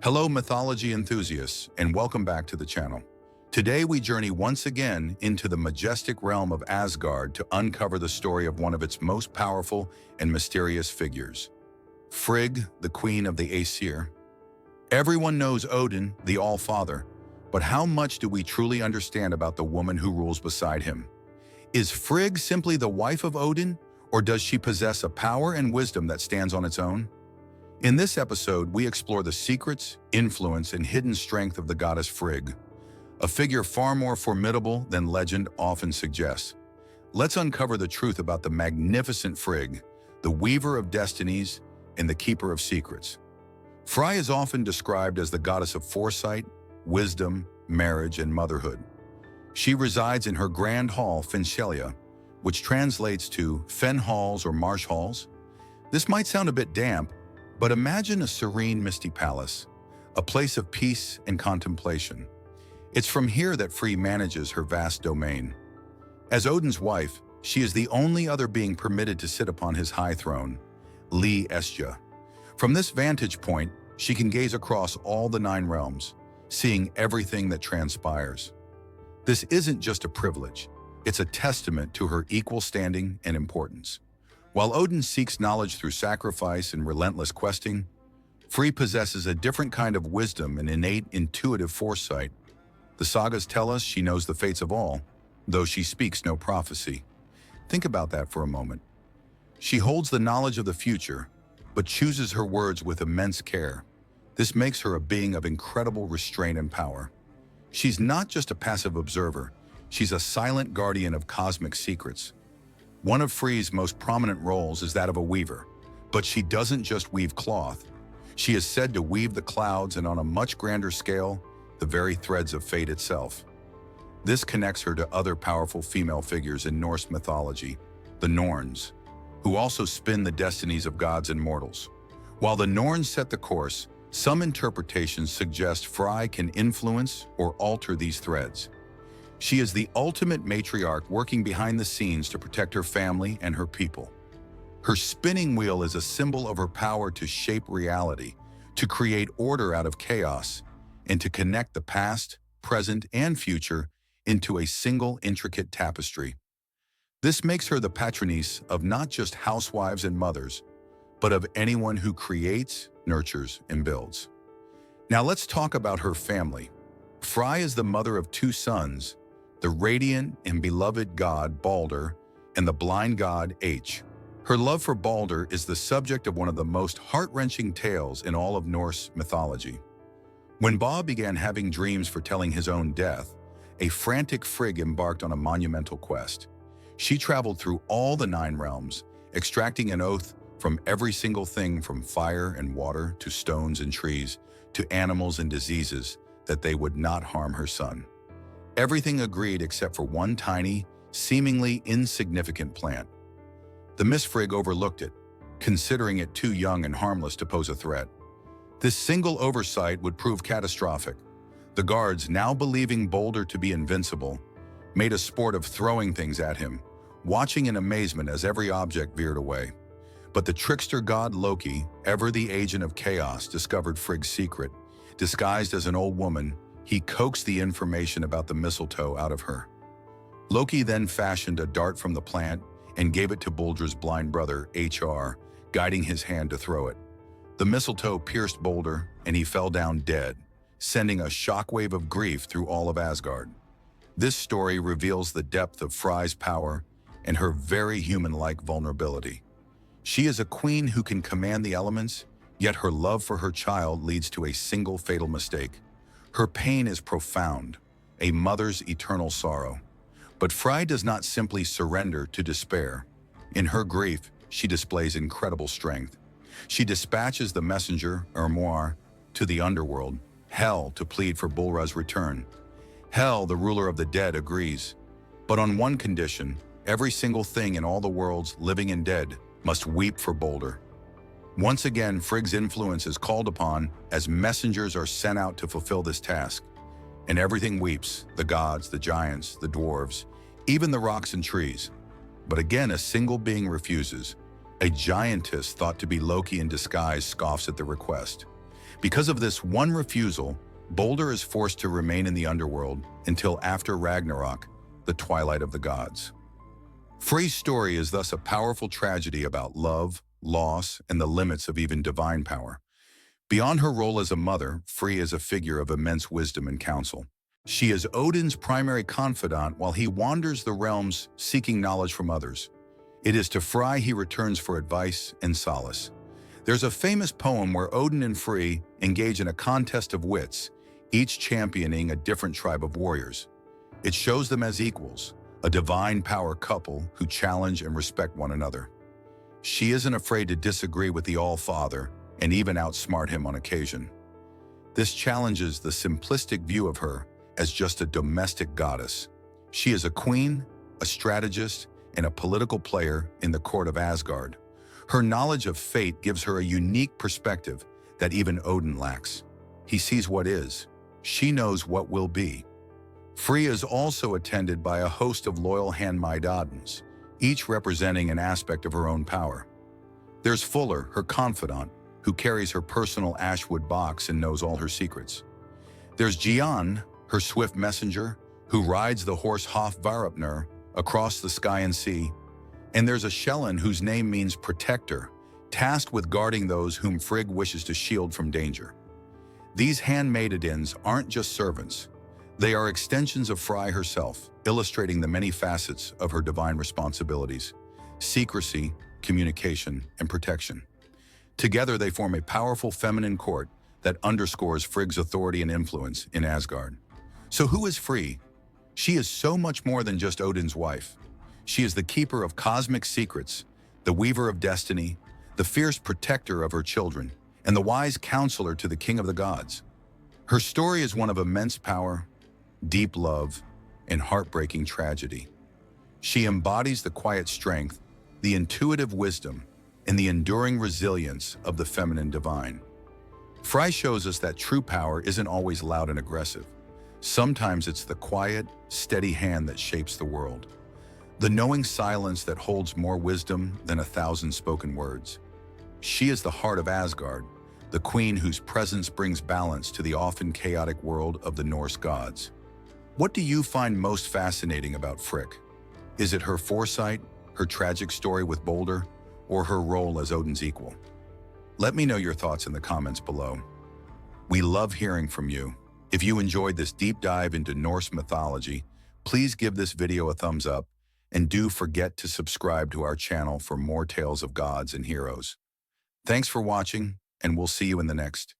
Hello, mythology enthusiasts, and welcome back to the channel. Today we journey once again into the majestic realm of Asgard to uncover the story of one of its most powerful and mysterious figures, Frigg, the queen of the Æsir. Everyone knows Odin, the All-Father, but how much do we truly understand about the woman who rules beside him? Is Frigg simply the wife of Odin, or does she possess a power and wisdom that stands on its own? In this episode, we explore the secrets, influence, and hidden strength of the goddess Frigg, a figure far more formidable than legend often suggests. Let's uncover the truth about the magnificent Frigg, the weaver of destinies and the keeper of secrets. Frigg is often described as the goddess of foresight, wisdom, marriage, and motherhood. She resides in her grand hall, Finchelia, which translates to fen halls or marsh halls. This might sound a bit damp, but imagine a serene, misty palace, a place of peace and contemplation. It's from here that Frigg manages her vast domain. As Odin's wife, she is the only other being permitted to sit upon his high throne, Li Esja. From this vantage point, she can gaze across all the 9 realms, seeing everything that transpires. This isn't just a privilege, it's a testament to her equal standing and importance. While Odin seeks knowledge through sacrifice and relentless questing, Frigg possesses a different kind of wisdom and innate intuitive foresight. The sagas tell us she knows the fates of all, though she speaks no prophecy. Think about that for a moment. She holds the knowledge of the future, but chooses her words with immense care. This makes her a being of incredible restraint and power. She's not just a passive observer, she's a silent guardian of cosmic secrets. One of Frigg's most prominent roles is that of a weaver, but she doesn't just weave cloth. She is said to weave the clouds and on a much grander scale, the very threads of fate itself. This connects her to other powerful female figures in Norse mythology, the Norns, who also spin the destinies of gods and mortals. While the Norns set the course, some interpretations suggest Frigg can influence or alter these threads. She is the ultimate matriarch working behind the scenes to protect her family and her people. Her spinning wheel is a symbol of her power to shape reality, to create order out of chaos, and to connect the past, present, and future into a single intricate tapestry. This makes her the patroness of not just housewives and mothers, but of anyone who creates, nurtures, and builds. Now let's talk about her family. Frigg is the mother of 2 sons, the radiant and beloved god Baldr and the blind god H. Her love for Baldr is the subject of one of the most heart-wrenching tales in all of Norse mythology. When Ba began having dreams foretelling his own death, a frantic Frigg embarked on a monumental quest. She traveled through all the 9 realms, extracting an oath from every single thing from fire and water to stones and trees to animals and diseases that they would not harm her son. Everything agreed except for one tiny, seemingly insignificant plant. The Miss Frigg overlooked it, considering it too young and harmless to pose a threat. This single oversight would prove catastrophic. The guards, now believing Baldr to be invincible, made a sport of throwing things at him, watching in amazement as every object veered away. But the trickster god Loki, ever the agent of chaos, discovered Frigg's secret. Disguised as an old woman, he coaxed the information about the mistletoe out of her. Loki then fashioned a dart from the plant and gave it to Baldr's blind brother, HR, guiding his hand to throw it. The mistletoe pierced Baldr, and he fell down dead, sending a shockwave of grief through all of Asgard. This story reveals the depth of Frigg's power and her very human-like vulnerability. She is a queen who can command the elements, yet her love for her child leads to a single fatal mistake. Her pain is profound, a mother's eternal sorrow. But Frigg does not simply surrender to despair. In her grief, she displays incredible strength. She dispatches the messenger, Ermoir, to the underworld, Hel, to plead for Baldr's return. Hel, the ruler of the dead, agrees. But on one condition, every single thing in all the worlds, living and dead, must weep for Baldr. Once again, Frigg's influence is called upon as messengers are sent out to fulfill this task. And everything weeps, the gods, the giants, the dwarves, even the rocks and trees. But again, a single being refuses. A giantess thought to be Loki in disguise scoffs at the request. Because of this one refusal, Baldr is forced to remain in the underworld until after Ragnarok, the twilight of the gods. Fregg's story is thus a powerful tragedy about love, loss, and the limits of even divine power. Beyond her role as a mother, Frigg is a figure of immense wisdom and counsel. She is Odin's primary confidant while he wanders the realms seeking knowledge from others. It is to Frigg he returns for advice and solace. There's a famous poem where Odin and Frigg engage in a contest of wits, each championing a different tribe of warriors. It shows them as equals, a divine power couple who challenge and respect one another. She isn't afraid to disagree with the All-Father and even outsmart him on occasion. This challenges the simplistic view of her as just a domestic goddess. She is a queen, a strategist, and a political player in the court of Asgard. Her knowledge of fate gives her a unique perspective that even Odin lacks. He sees what is. She knows what will be. Frigg is also attended by a host of loyal handmaidens, each representing an aspect of her own power. There's Fuller, her confidant, who carries her personal ashwood box and knows all her secrets. There's Gian, her swift messenger, who rides the horse Hofvarupnir across the sky and sea. And there's a Shellen whose name means protector, tasked with guarding those whom Frigg wishes to shield from danger. These handmaidens aren't just servants. They are extensions of Frigg herself, illustrating the many facets of her divine responsibilities: secrecy, communication, and protection. Together they form a powerful feminine court that underscores Frigg's authority and influence in Asgard. So who is Frigg? She is so much more than just Odin's wife. She is the keeper of cosmic secrets, the weaver of destiny, the fierce protector of her children, and the wise counselor to the king of the gods. Her story is one of immense power, deep love, and heartbreaking tragedy. She embodies the quiet strength, the intuitive wisdom, and the enduring resilience of the feminine divine. Frigg shows us that true power isn't always loud and aggressive. Sometimes it's the quiet, steady hand that shapes the world. The knowing silence that holds more wisdom than 1,000 spoken words. She is the heart of Asgard, the queen whose presence brings balance to the often chaotic world of the Norse gods. What do you find most fascinating about Frigg? Is it her foresight, her tragic story with Baldr, or her role as Odin's equal? Let me know your thoughts in the comments below. We love hearing from you. If you enjoyed this deep dive into Norse mythology, please give this video a thumbs up, and do forget to subscribe to our channel for more tales of gods and heroes. Thanks for watching, and we'll see you in the next.